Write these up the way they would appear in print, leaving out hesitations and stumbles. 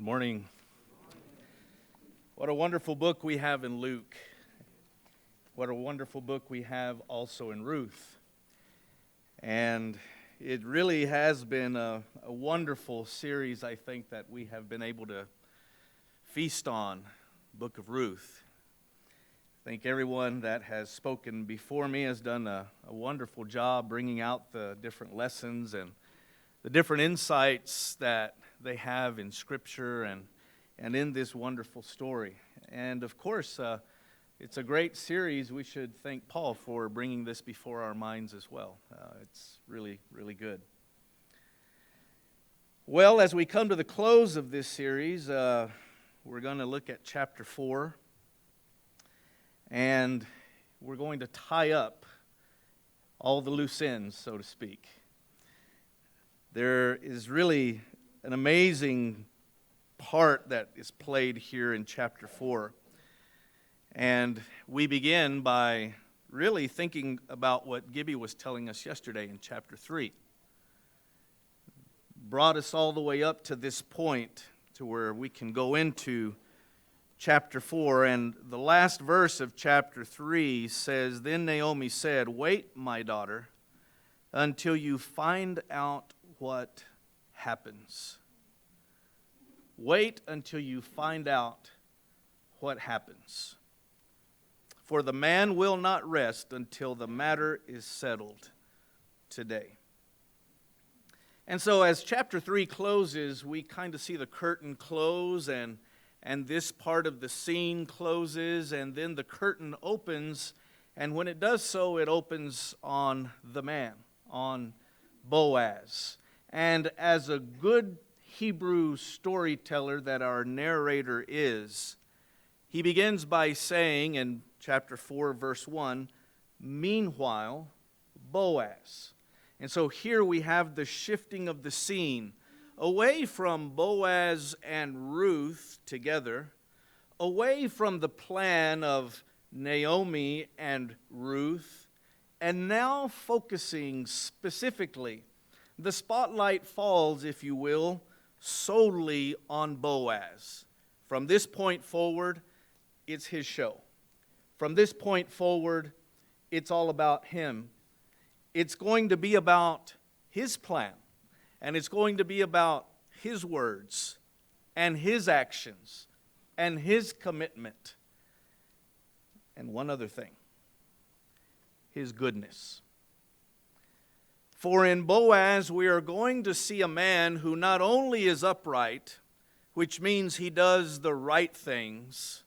Good morning. What a wonderful book we have in Luke. What a wonderful book we have also in Ruth. And it really has been a wonderful series, I think, that we have been able to feast on, Book of Ruth. I think everyone that has spoken before me has done a wonderful job bringing out the different lessons and the different insights that they have in Scripture and in this wonderful story. And of course, it's a great series. We should thank Paul for bringing this before our minds as well. It's really, really good. Well, as we come to the close of this series, we're going to look at chapter 4. And we're going to tie up all the loose ends, so to speak. There is really an amazing part that is played here in chapter 4. And we begin by really thinking about what Gibby was telling us yesterday in chapter 3. Brought us all the way up to this point to where we can go into chapter 4. And the last verse of chapter 3 says, "Then Naomi said, 'Wait, my daughter, until you find out what happens.'" Wait until you find out what happens. "For the man will not rest until the matter is settled today." And so as chapter 3 closes, we kind of see the curtain close and this part of the scene closes, and then the curtain opens, and when it does so, it opens on the man, on Boaz. And as a good Hebrew storyteller that our narrator is, he begins by saying in chapter 4, verse 1, "Meanwhile, Boaz." And so here we have the shifting of the scene away from Boaz and Ruth together, away from the plan of Naomi and Ruth, and now focusing specifically. The spotlight falls, if you will, solely on Boaz. From this point forward, it's his show. From this point forward, it's all about him. It's going to be about his plan, and it's going to be about his words and his actions and his commitment. And one other thing, his goodness. For in Boaz, we are going to see a man who not only is upright, which means he does the right things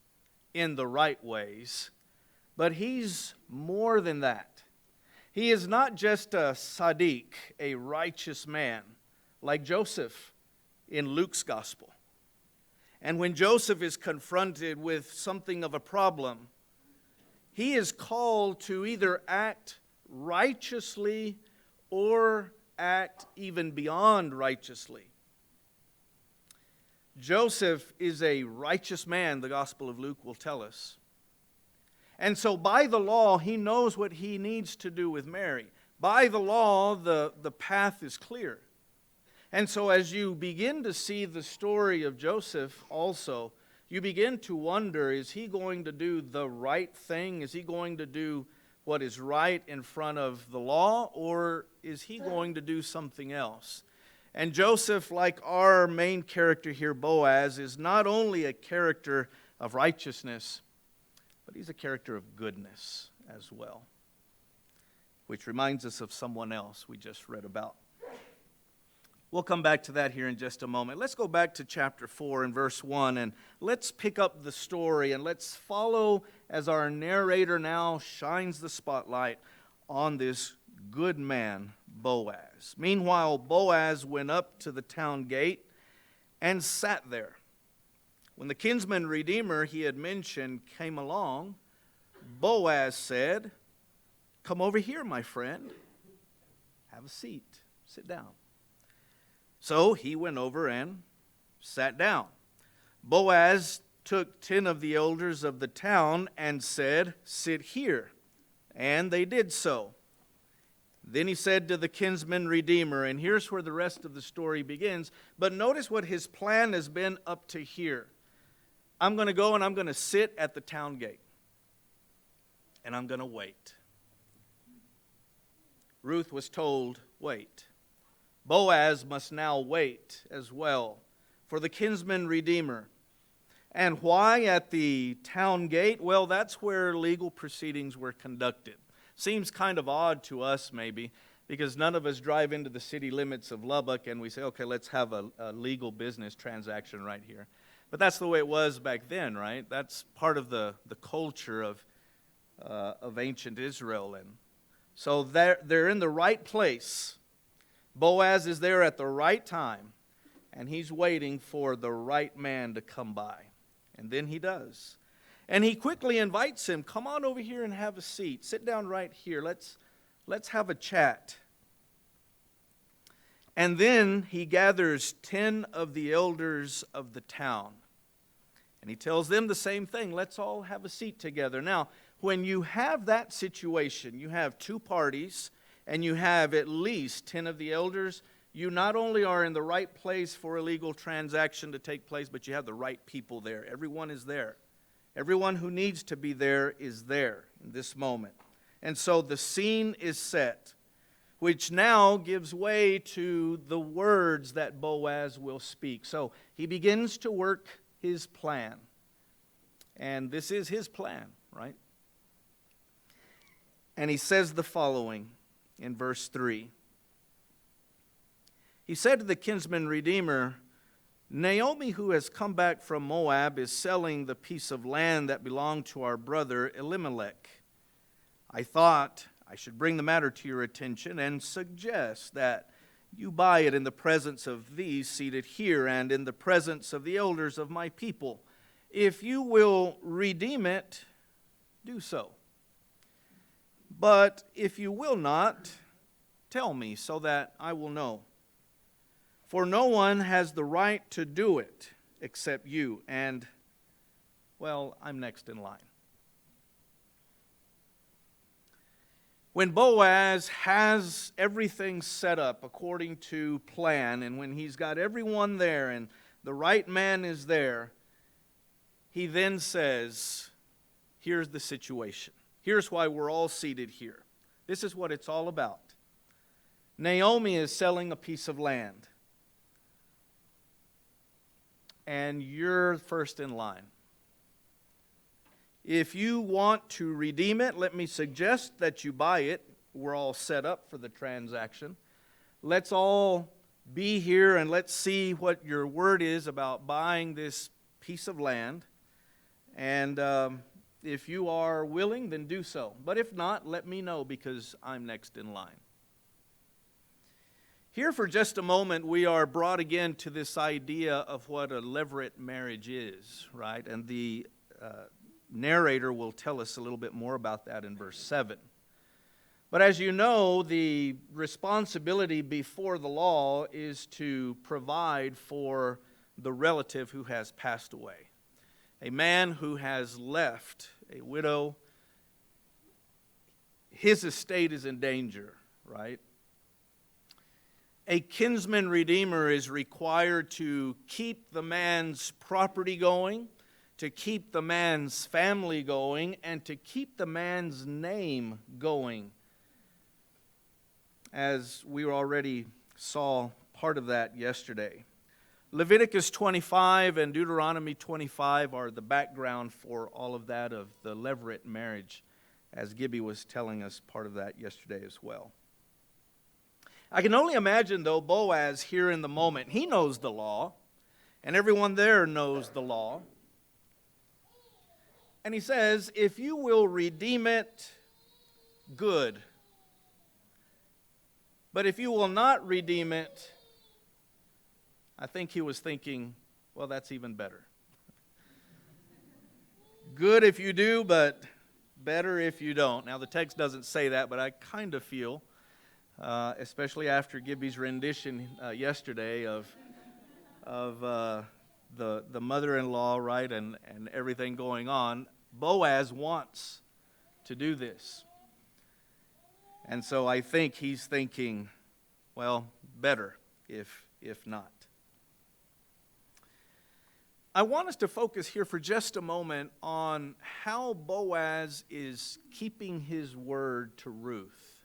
in the right ways, but he's more than that. He is not just a Sadiq, a righteous man, like Joseph in Luke's gospel. And when Joseph is confronted with something of a problem, he is called to either act righteously or act even beyond righteously. Joseph is a righteous man, the Gospel of Luke will tell us. And so by the law, he knows what he needs to do with Mary. By the law, the path is clear. And so as you begin to see the story of Joseph also, you begin to wonder, is he going to do the right thing? Is he going to do what is right in front of the law, or is he going to do something else? And Joseph, like our main character here, Boaz, is not only a character of righteousness, but he's a character of goodness as well, which reminds us of someone else we just read about. We'll come back to that here in just a moment. Let's go back to chapter 4 and verse 1, and let's pick up the story, and let's follow as our narrator now shines the spotlight on this good man, Boaz. "Meanwhile, Boaz went up to the town gate and sat there. When the kinsman redeemer he had mentioned came along, Boaz said, 'Come over here, my friend. Have a seat. Sit down.' So he went over and sat down. Boaz took 10 of the elders of the town and said, 'Sit here.' And they did so. Then he said to the kinsman redeemer, and here's where the rest of the story begins. But notice what his plan has been up to here. I'm going to go and I'm going to sit at the town gate. And I'm going to wait. Ruth was told, wait. Boaz must now wait as well for the kinsman redeemer. And why at the town gate? Well, that's where legal proceedings were conducted. Seems kind of odd to us maybe, because none of us drive into the city limits of Lubbock and we say, okay, let's have a legal business transaction right here. But that's the way it was back then, right? That's part of the culture of ancient Israel. And so they're in the right place. Boaz is there at the right time, and he's waiting for the right man to come by. And then he does. And he quickly invites him, come on over here and have a seat. Sit down right here. Let's have a chat. And then he gathers 10 of the elders of the town. And he tells them the same thing. Let's all have a seat together. Now, when you have that situation, you have two parties, and you have at least 10 of the elders, you not only are in the right place for a legal transaction to take place, but you have the right people there. Everyone is there. Everyone who needs to be there is there in this moment. And so the scene is set, which now gives way to the words that Boaz will speak. So he begins to work his plan. And this is his plan, right? And he says the following in verse 3. He said to the kinsman redeemer, Naomi, who has come back from Moab, is selling the piece of land that belonged to our brother Elimelech. I thought I should bring the matter to your attention and suggest that you buy it in the presence of these seated here and in the presence of the elders of my people. If you will redeem it, do so. But if you will not, tell me so that I will know. For no one has the right to do it except you. And, well, I'm next in line. When Boaz has everything set up according to plan, and when he's got everyone there and the right man is there, he then says, here's the situation. Here's why we're all seated here. This is what it's all about. Naomi is selling a piece of land. And you're first in line. If you want to redeem it, let me suggest that you buy it. We're all set up for the transaction. Let's all be here and let's see what your word is about buying this piece of land. And if you are willing, then do so. But if not, let me know because I'm next in line. Here for just a moment, we are brought again to this idea of what a levirate marriage is, right? And the narrator will tell us a little bit more about that in verse 7. But as you know, the responsibility before the law is to provide for the relative who has passed away. A man who has left a widow, his estate is in danger, right? A kinsman redeemer is required to keep the man's property going, to keep the man's family going, and to keep the man's name going. As we already saw part of that yesterday. Leviticus 25 and Deuteronomy 25 are the background for all of that of the levirate marriage, as Gibby was telling us part of that yesterday as well. I can only imagine, though, Boaz here in the moment. He knows the law, and everyone there knows the law. And he says, if you will redeem it, good. But if you will not redeem it, I think he was thinking, well, that's even better. Good if you do, but better if you don't. Now, the text doesn't say that, but I kind of feel, especially after Gibby's rendition yesterday of the mother-in-law, right, and everything going on, Boaz wants to do this. And so I think he's thinking, well, better if not. I want us to focus here for just a moment on how Boaz is keeping his word to Ruth.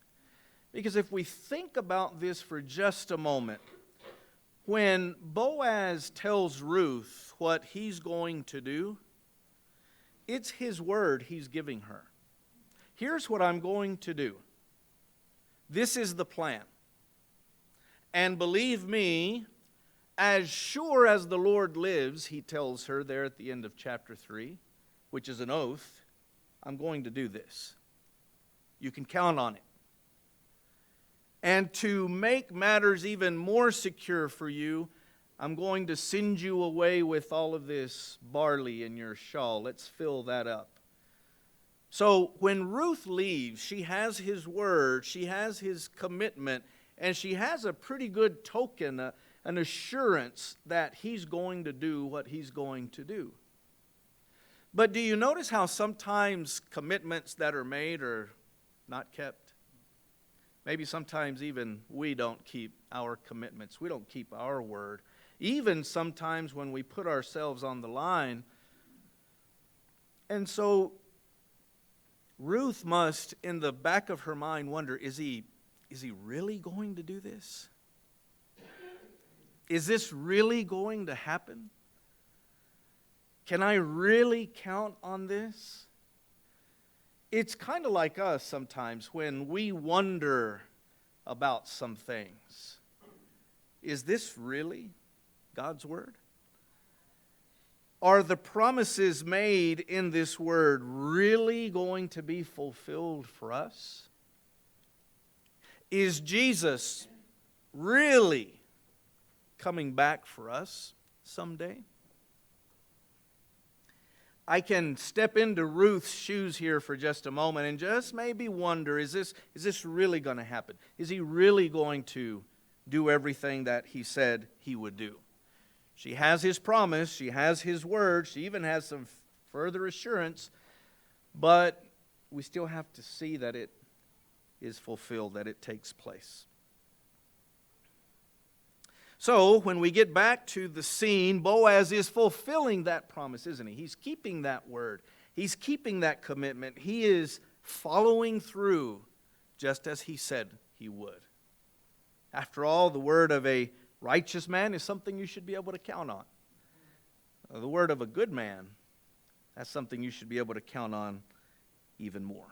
Because if we think about this for just a moment, when Boaz tells Ruth what he's going to do, it's his word he's giving her. Here's what I'm going to do. This is the plan. And believe me, as sure as the Lord lives, he tells her there at the end of chapter 3, which is an oath, I'm going to do this. You can count on it. And to make matters even more secure for you, I'm going to send you away with all of this barley in your shawl. Let's fill that up. So when Ruth leaves, she has his word, she has his commitment, and she has a pretty good token, an assurance that he's going to do what he's going to do. But do you notice how sometimes commitments that are made are not kept? Maybe sometimes even we don't keep our commitments. We don't keep our word. Even sometimes when we put ourselves on the line. And so Ruth must, in the back of her mind, wonder, is he really going to do this? Is this really going to happen? Can I really count on this? It's kind of like us sometimes when we wonder about some things. Is this really God's word? Are the promises made in this word really going to be fulfilled for us? Is Jesus really coming back for us someday? I can step into Ruth's shoes here for just a moment and just maybe wonder, is this really going to happen? Is he really going to do everything that he said he would do? She has his promise, she has his word, she even has some further assurance, but we still have to see that it is fulfilled, that it takes place. So, when we get back to the scene, Boaz is fulfilling that promise, isn't he? He's keeping that word. He's keeping that commitment. He is following through just as he said he would. After all, the word of a righteous man is something you should be able to count on. The word of a good man, that's something you should be able to count on even more.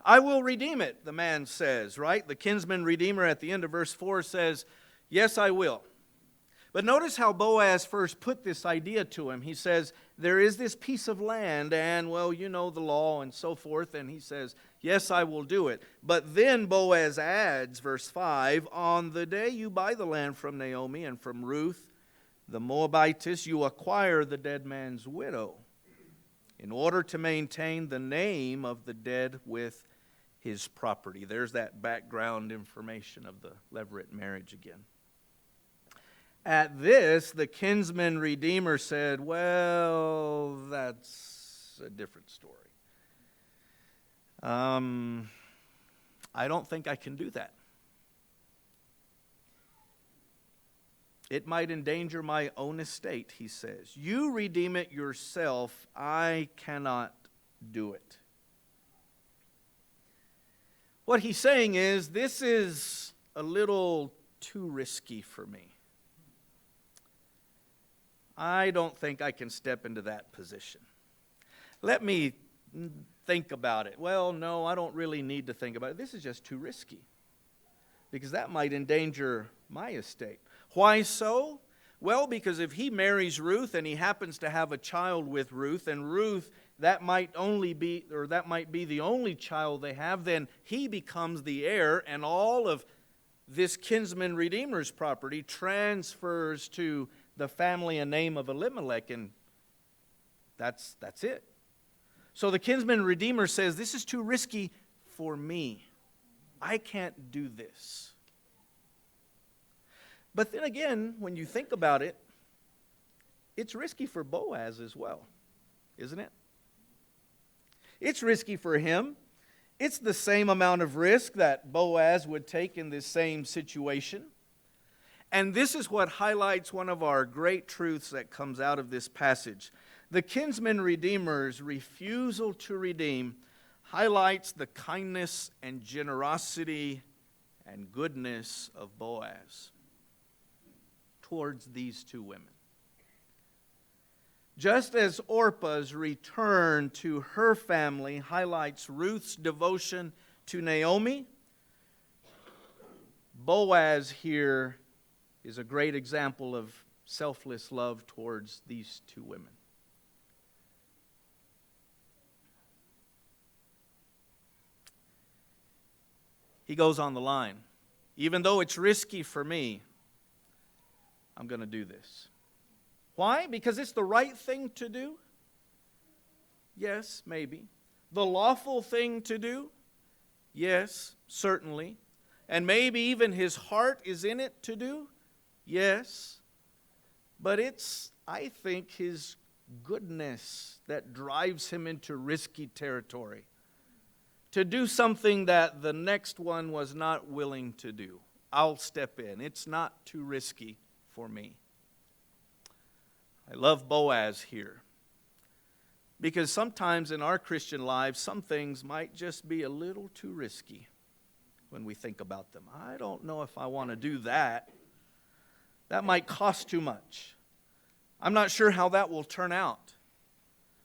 I will redeem it, the man says, right? The kinsman redeemer at the end of verse 4 says, yes, I will. But notice how Boaz first put this idea to him. He says, there is this piece of land, and, well, you know the law and so forth. And he says, yes, I will do it. But then Boaz adds, verse 5, on the day you buy the land from Naomi and from Ruth, the Moabitess, you acquire the dead man's widow in order to maintain the name of the dead with his property. There's that background information of the Levirate marriage again. At this, the kinsman redeemer said, well, that's a different story. I don't think I can do that. It might endanger my own estate, he says. You redeem it yourself. I cannot do it. What he's saying is, this is a little too risky for me. I don't think I can step into that position. Let me think about it. Well, no, I don't really need to think about it. This is just too risky, because that might endanger my estate. Why so? Well, because if he marries Ruth and he happens to have a child with Ruth, and Ruth, that might be the only child they have, then he becomes the heir, and all of this kinsman redeemer's property transfers to the family and name of Elimelech, and that's it. So the kinsman redeemer says, this is too risky for me. I can't do this. But then again, when you think about it, it's risky for Boaz as well, isn't it? It's risky for him. It's the same amount of risk that Boaz would take in this same situation. And this is what highlights one of our great truths that comes out of this passage. The kinsman redeemer's refusal to redeem highlights the kindness and generosity and goodness of Boaz towards these two women. Just as Orpah's return to her family highlights Ruth's devotion to Naomi, Boaz here is a great example of selfless love towards these two women. He goes on the line, even though it's risky for me, I'm going to do this. Why? Because it's the right thing to do? Yes, maybe. The lawful thing to do? Yes, certainly. And maybe even his heart is in it to do? Yes. But it's, I think, his goodness that drives him into risky territory. To do something that the next one was not willing to do. I'll step in. It's not too risky for me. I love Boaz here. Because sometimes in our Christian lives, some things might just be a little too risky when we think about them. I don't know if I want to do that. That might cost too much. I'm not sure how that will turn out.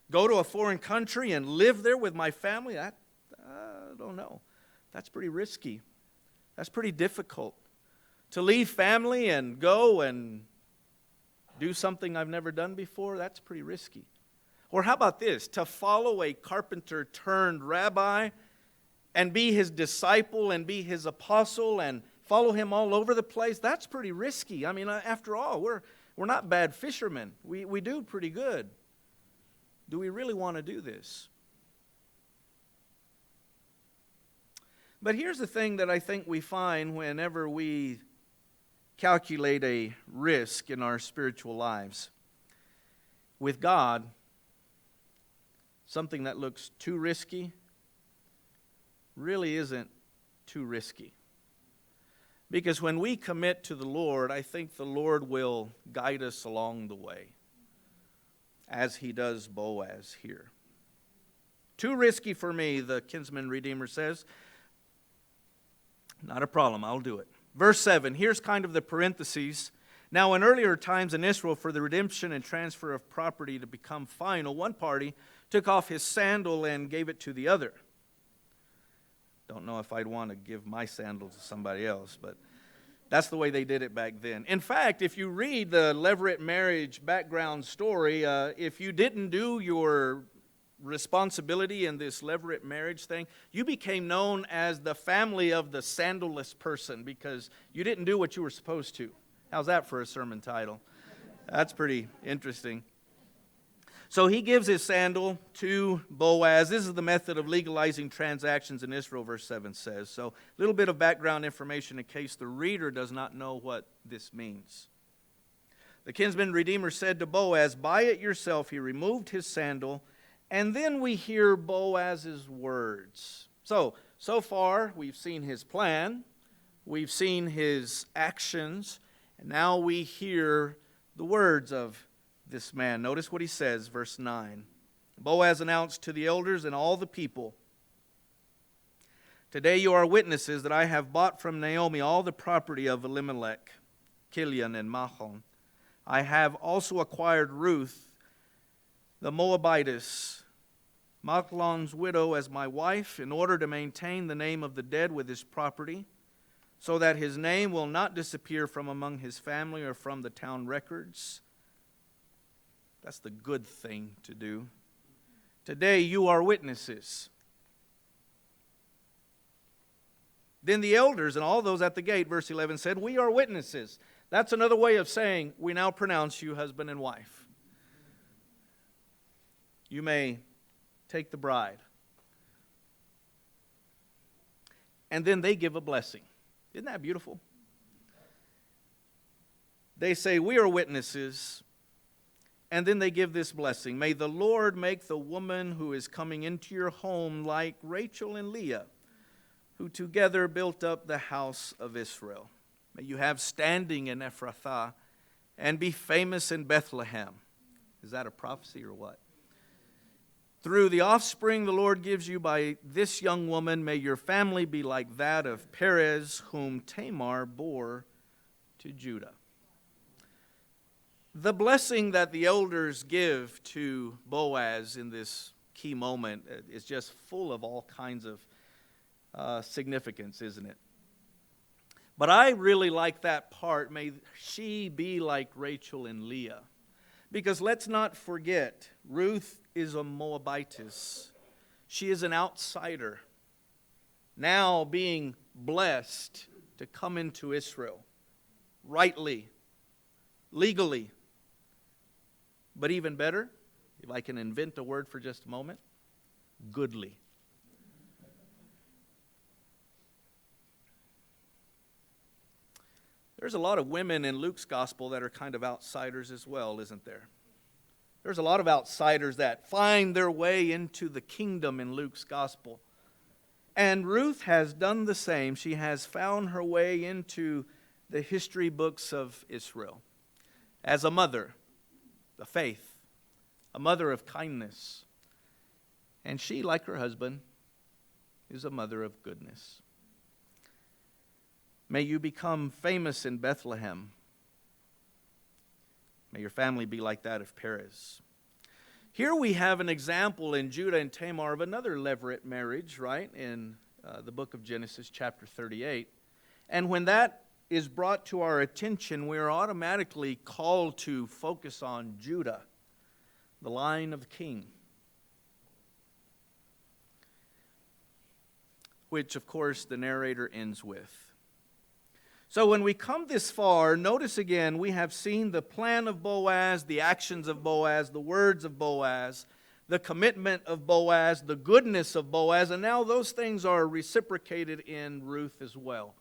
Go to a foreign country and live there with my family? I don't know. That's pretty risky. That's pretty difficult. To leave family and go and do something I've never done before, that's pretty risky. Or how about this? To follow a carpenter turned rabbi and be his disciple and be his apostle and follow him all over the place, that's pretty risky. I mean, after all, we're not bad fishermen. We do pretty good. Do we really want to do this? But here's the thing that I think we find whenever we calculate a risk in our spiritual lives. With God, something that looks too risky really isn't too risky. Because when we commit to the Lord, I think the Lord will guide us along the way, as he does Boaz here. Too risky for me, the kinsman redeemer says. Not a problem, I'll do it. Verse 7, here's kind of the parentheses. Now, in earlier times in Israel, for the redemption and transfer of property to become final, one party took off his sandal and gave it to the other. Don't know if I'd want to give my sandal to somebody else, but that's the way they did it back then. In fact, if you read the Levirate marriage background story, if you didn't do your responsibility in this Levirate marriage thing, you became known as the family of the sandalless person because you didn't do what you were supposed to. How's that for a sermon title? That's pretty interesting. So he gives his sandal to Boaz. This is the method of legalizing transactions in Israel, verse 7 says. So a little bit of background information in case the reader does not know what this means. The kinsman redeemer said to Boaz, "Buy it yourself." He removed his sandal. And then we hear Boaz's words. So far we've seen his plan, we've seen his actions, and now we hear the words of this man. Notice what he says, verse 9. Boaz announced to the elders and all the people, "Today you are witnesses that I have bought from Naomi all the property of Elimelech, Kilion, and Mahlon. I have also acquired Ruth, the Moabitess, Machlon's widow, as my wife, in order to maintain the name of the dead with his property, so that his name will not disappear from among his family or from the town records." That's the good thing to do. Today you are witnesses. Then the elders and all those at the gate, verse 11, said, "We are witnesses." That's another way of saying, we now pronounce you husband and wife. You may take the bride. And then they give a blessing. Isn't that beautiful? They say, "We are witnesses And then they give this blessing. May the Lord make the woman who is coming into your home like Rachel and Leah, who together built up the house of Israel. May you have standing in Ephrathah and be famous in Bethlehem. Is that a prophecy or what? Through the offspring the Lord gives you by this young woman, may your family be like that of Perez, whom Tamar bore to Judah. The blessing that the elders give to Boaz in this key moment is just full of all kinds of significance, isn't it? But I really like that part, may she be like Rachel and Leah. Because let's not forget, Ruth is a Moabitess. She is an outsider, now being blessed to come into Israel, rightly, legally. But even better, if I can invent a word for just a moment, goodly. There's a lot of women in Luke's gospel that are kind of outsiders as well, isn't there? There's a lot of outsiders that find their way into the kingdom in Luke's gospel. And Ruth has done the same. She has found her way into the history books of Israel as a mother of faith, a mother of kindness. And she, like her husband, is a mother of goodness. May you become famous in Bethlehem. May your family be like that of Perez. Here we have an example in Judah and Tamar of another levirate marriage, right, in the book of Genesis, chapter 38. And when that is brought to our attention, we are automatically called to focus on Judah, the line of the king, which, of course, the narrator ends with. So when we come this far, notice again, we have seen the plan of Boaz, the actions of Boaz, the words of Boaz, the commitment of Boaz, the goodness of Boaz, and now those things are reciprocated in Ruth as well.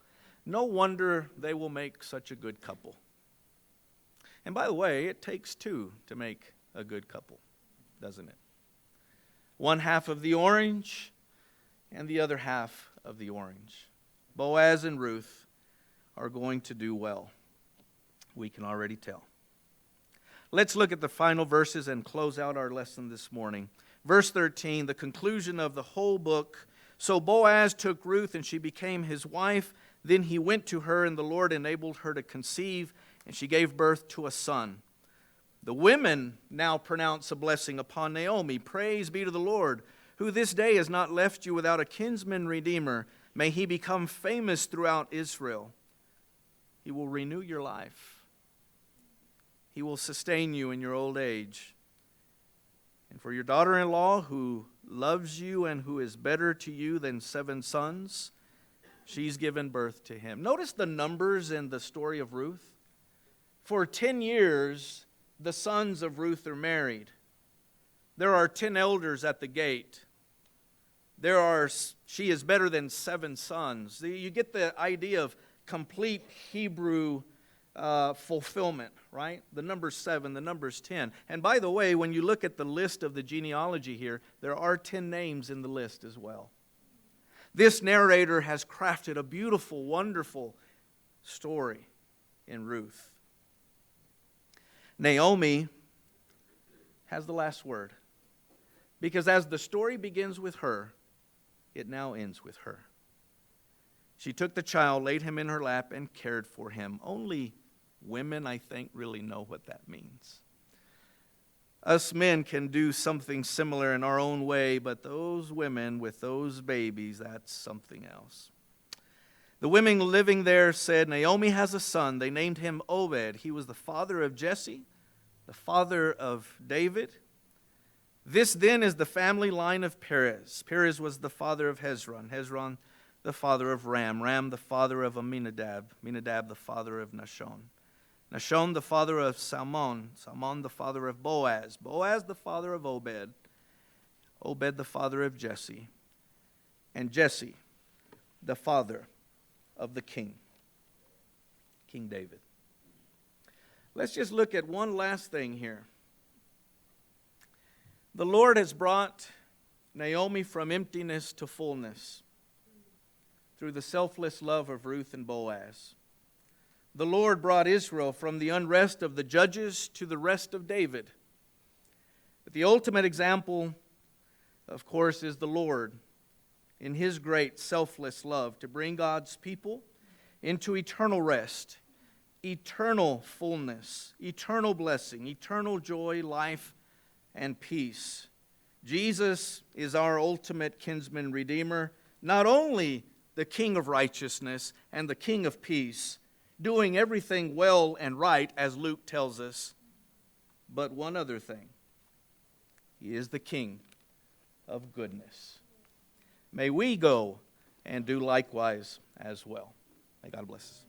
No wonder they will make such a good couple. And by the way, it takes two to make a good couple, doesn't it? One half of the orange and the other half of the orange. Boaz and Ruth are going to do well. We can already tell. Let's look at the final verses and close out our lesson this morning. Verse 13, the conclusion of the whole book. So Boaz took Ruth, and she became his wife. Then he went to her, and the Lord enabled her to conceive, and she gave birth to a son. The women now pronounce a blessing upon Naomi. Praise be to the Lord, who this day has not left you without a kinsman redeemer. May he become famous throughout Israel. He will renew your life. He will sustain you in your old age. And for your daughter-in-law, who loves you and who is better to you than 7 sons, she's given birth to him. Notice the numbers in the story of Ruth. For 10 years, the sons of Ruth are married. There are 10 elders at the gate. She is better than 7 sons. You get the idea of complete Hebrew fulfillment, right? The number 7, the number's 10. And by the way, when you look at the list of the genealogy here, there are 10 names in the list as well. This narrator has crafted a beautiful, wonderful story in Ruth. Naomi has the last word, because as the story begins with her, it now ends with her. She took the child, laid him in her lap, and cared for him. Only women, I think, really know what that means. Us men can do something similar in our own way, but those women with those babies, that's something else. The women living there said, Naomi has a son. They named him Obed. He was the father of Jesse, the father of David. This then is the family line of Perez. Perez was the father of Hezron. Hezron the father of Ram, Ram the father of Amminadab, Amminadab the father of Nahshon, Nahshon the father of Salmon, Salmon the father of Boaz, Boaz the father of Obed, Obed the father of Jesse, and Jesse the father of the king, King David. Let's just look at one last thing here. The Lord has brought Naomi from emptiness to fullness through the selfless love of Ruth and Boaz. The Lord brought Israel from the unrest of the judges to the rest of David. But the ultimate example, of course, is the Lord in His great selfless love to bring God's people into eternal rest, eternal fullness, eternal blessing, eternal joy, life, and peace. Jesus is our ultimate kinsman redeemer, not only the King of righteousness and the King of peace, doing everything well and right, as Luke tells us, but one other thing. He is the King of goodness. May we go and do likewise as well. May God bless us.